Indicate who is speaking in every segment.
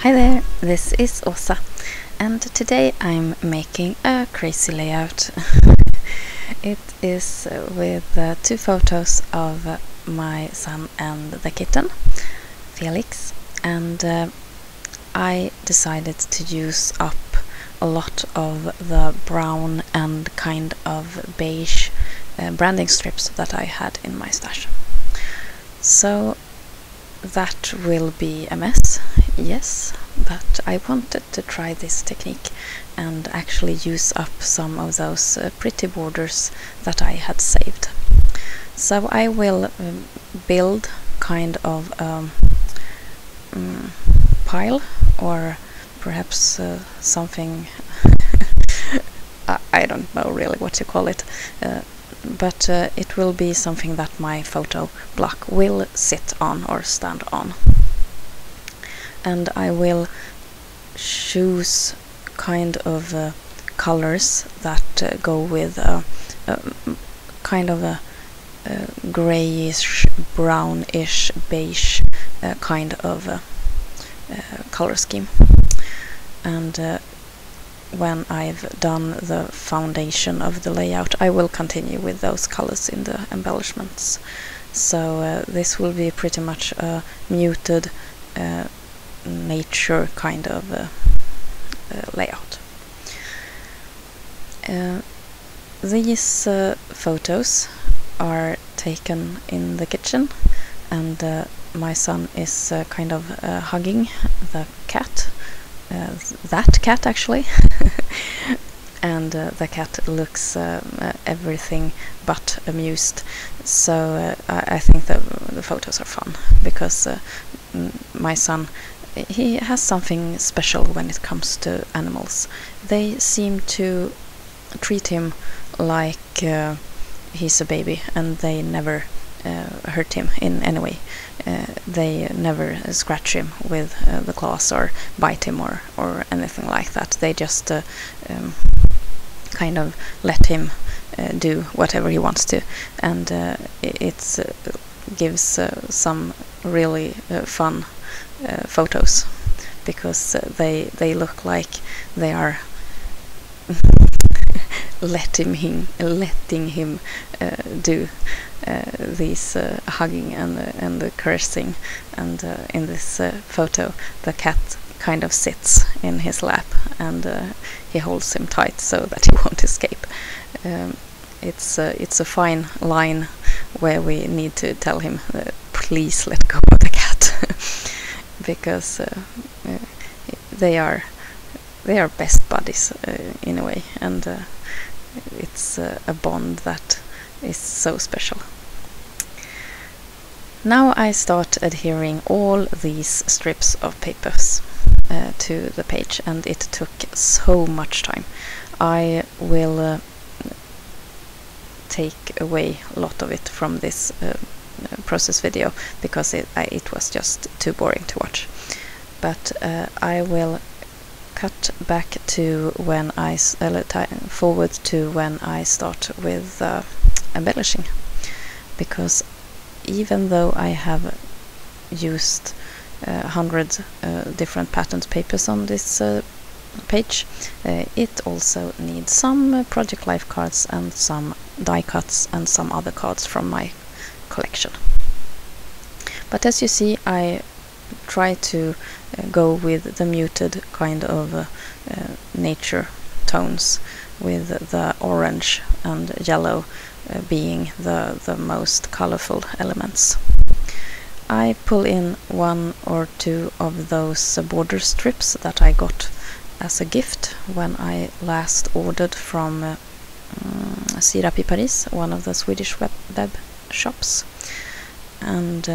Speaker 1: Hi there, this is Åsa, and today I'm making a crazy layout. It is with two photos of my son and the kitten, Felix, and I decided to use up a lot of the brown and kind of beige branding strips that I had in my stash. So that will be a mess, yes, but I wanted to try this technique and actually use up some of those pretty borders that I had saved. So I will build kind of a pile, or perhaps something I don't know really what to call it, but it will be something that my photo block will sit on or stand on. And I will choose kind of colors that go with kind of a grayish, brownish, beige kind of color scheme. And when I've done the foundation of the layout, I will continue with those colors in the embellishments. So this will be pretty much a muted nature kind of layout. These photos are taken in the kitchen, and my son is kind of hugging the cat. That cat actually. And the cat looks everything but amused. So I think the photos are fun because my son, he has something special when it comes to animals. They seem to treat him like he's a baby, and they never hurt him in any way. They never scratch him with the claws or bite him or anything like that. They just kind of let him do whatever he wants to, and it gives some really fun photos, because they look like they are letting him do these hugging and the caressing. And in this photo, the cat kind of sits in his lap, and he holds him tight so that he won't escape. It's a fine line where we need to tell him, please let go of the cat, because they are best buddies in a way, and it's a bond that is so special. Now I start adhering all these strips of papers to the page, and it took so much time. I will take away a lot of it from this process video, because it was just too boring to watch. But I will cut back to when I forward to when I start with embellishing, because even though I have used 100 different patterned papers on this page, it also needs some project life cards and some die cuts and some other cards from my collection. But as you see, I try to go with the muted kind of nature tones, with the orange and yellow being the most colorful elements. I pull in one or two of those border strips that I got as a gift when I last ordered from Scrapbook Paris, one of the Swedish web shops, and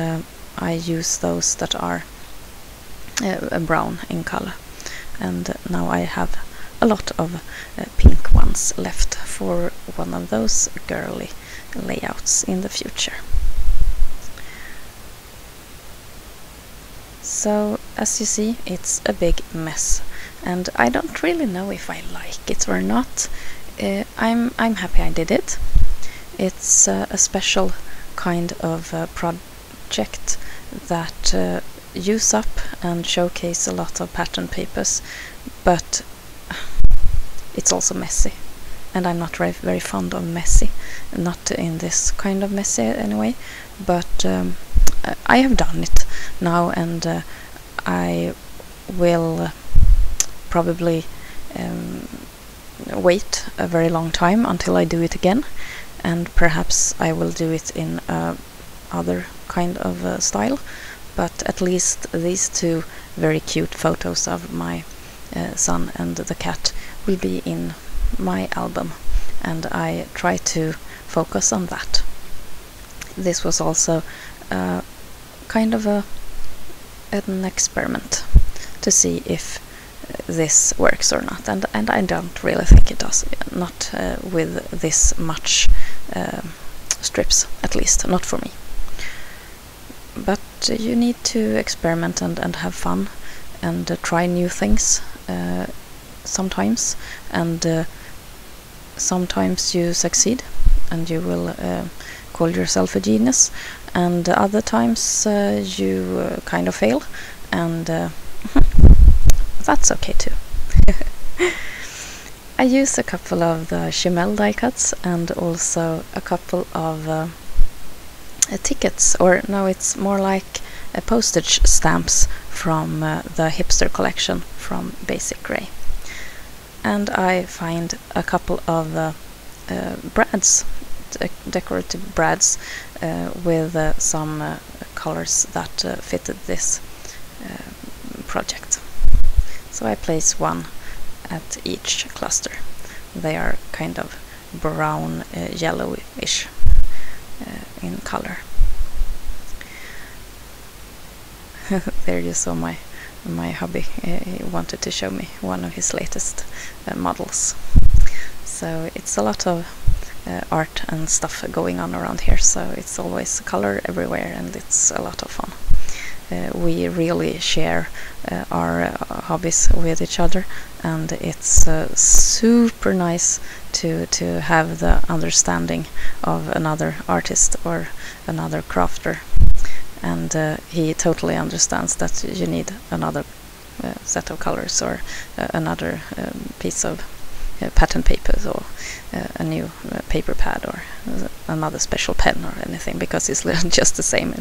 Speaker 1: I use those that are brown in color. And now I have a lot of pink ones left for one of those girly layouts in the future. So as you see, it's a big mess, and I don't really know if I like it or not. I'm happy I did it. It's a special kind of project that use up and showcase a lot of pattern papers, but it's also messy, and I'm not very fond of messy, not in this kind of messy anyway, but I have done it now, and I will probably wait a very long time until I do it again, and perhaps I will do it in other kind of style, but at least these two very cute photos of my son and the cat will be in my album, and I try to focus on that. This was also kind of an experiment to see if this works or not, and I don't really think it does, not with this much strips, at least not for me. But you need to experiment and have fun and try new things sometimes, and sometimes you succeed and you will call yourself a genius, and other times you kind of fail, and that's okay too. I use a couple of the Chimel die cuts and also a couple of tickets, or no, it's more like postage stamps from the hipster collection from Basic Grey. And I find a couple of brads, decorative brads with some colors that fitted this project. So I place one at each cluster. They are kind of brown, yellowish in color. There you saw my hubby. He wanted to show me one of his latest models. So it's a lot of art and stuff going on around here, so it's always color everywhere, and it's a lot of fun. We really share our hobbies with each other, and it's super nice to have the understanding of another artist or another crafter, and he totally understands that you need another set of colors, or another piece of pattern papers, or a new paper pad, or another special pen or anything, because it's just the same.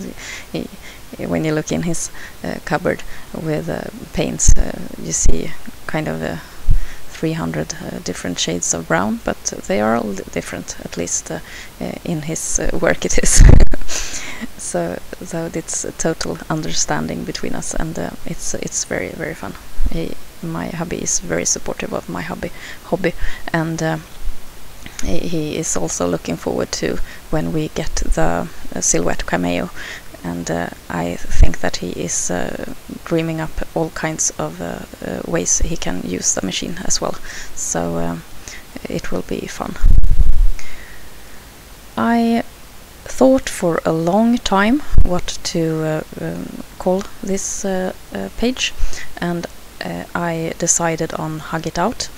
Speaker 1: When you look in his cupboard with paints, you see kind of 300 different shades of brown, but they are all different, at least in his work it is. So it's a total understanding between us, and it's very, very fun. My hubby is very supportive of my hobby, and he is also looking forward to when we get the silhouette cameo, and I think that he is dreaming up all kinds of ways he can use the machine as well, so it will be fun. I thought for a long time what to call this page, and I decided on Hug It Out,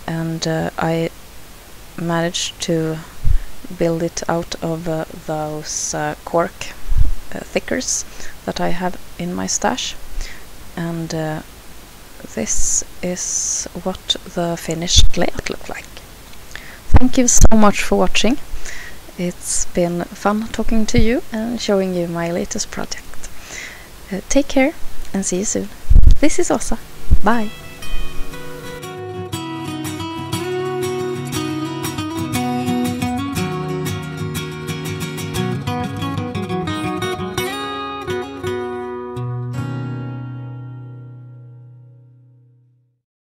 Speaker 1: and I managed to build it out of those cork thickers that I have in my stash, and this is what the finished layout looked like. Thank you so much for watching. It's been fun talking to you and showing you my latest project. Take care and see you soon. This is Åsa. Bye!